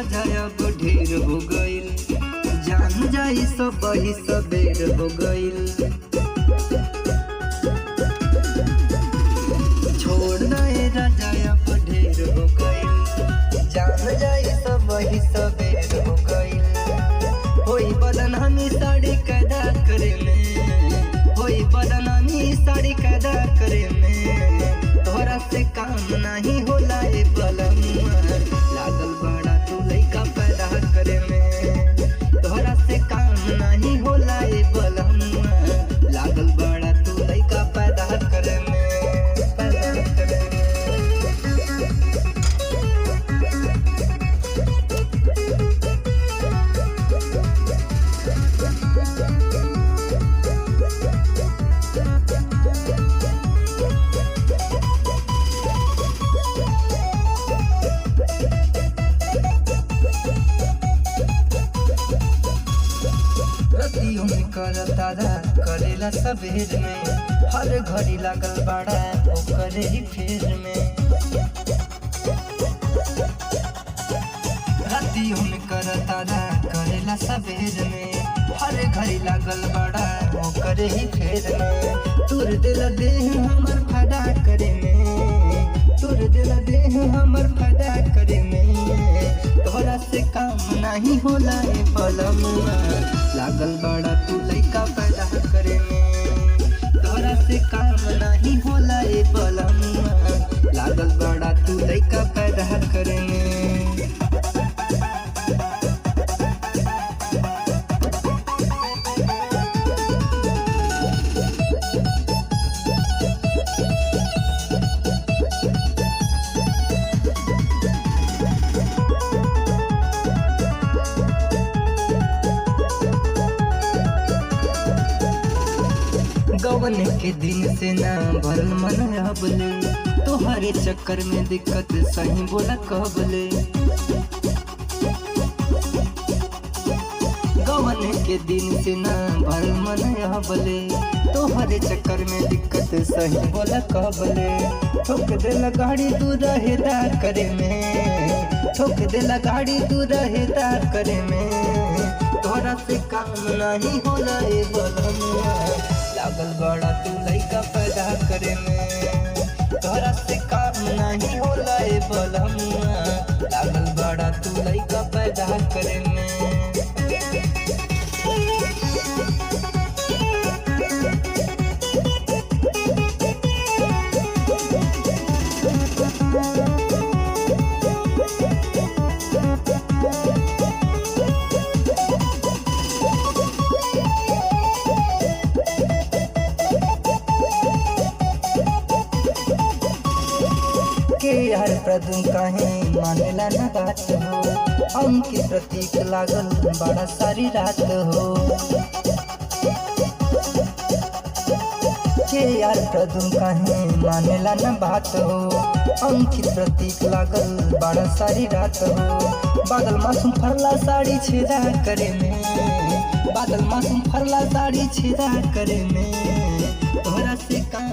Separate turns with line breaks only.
राजा अब ढेर हो गईल, जान जाई सब ही सबेर हो गईल। छोड़ दे राजा अब ढेर हो गईल, जान जाई सब ही सबेर हो गईल। होई बदनामी साड़ी कैदा करे में, होई बदनामी साड़ी कैदा करे में, तोहरा से काम नहीं होला ए बलमुआ, लागल बड़ा तू लइका पैदा करे में, तोहरा से काम नहीं होला ए बलमुआ, लागल बड़ा तू लइका पैदा करे में, पैदा करे में। रतियों में करता करेला सबेर में, हर घड़ी लागल बड़ा ओकरे ही फेर में। रतियों में करता करेला सबेर में, हर घड़ी लागल बड़ा ओकरे ही फेर में। तुर दिल देह हमर फायदा करे में, तुर दिल देह हमर फायदा करे में, तोहरा से काम नहीं होला ए बलमुआ, लागल बड़ा तू लइका पैदा करे में, तोहरा से काम नहीं होला ए बलमुआ, लागल बड़ा तू लइका पैदा करे में। गवन के दिन से ना भरल मन अबले, तोहरे चक्कर में दिक्कत सही बोला कबले। गवन के दिन से ना भरल मन अबले, तोहरे चक्कर में दिक्कत सही बोला कबले। ठोक देला गाड़ी तू रहेदा करे में, ठोक देला गाड़ी तू रहेदा करे में, तोहरा से काम नहीं होला ए बलमुआ, लागल बड़ा तू लइका पैदा करे में, तोहरा से काम नहीं होला ए बलमुआ, लागल बड़ा तू लइका पैदा करे में। के यार प्रदुम काहे मानेला ना बात हो, अंकित प्रतीक लागल बड़ा सारी रात हो। के यार प्रदुम काहे मानेला ना बात हो, अंकित प्रतीक लागल बड़ा सारी रात हो। बादल मासूम फरला साड़ी छेदा करे में, बादल मासूम फरला साड़ी छेदा करे में, तोहरा से काम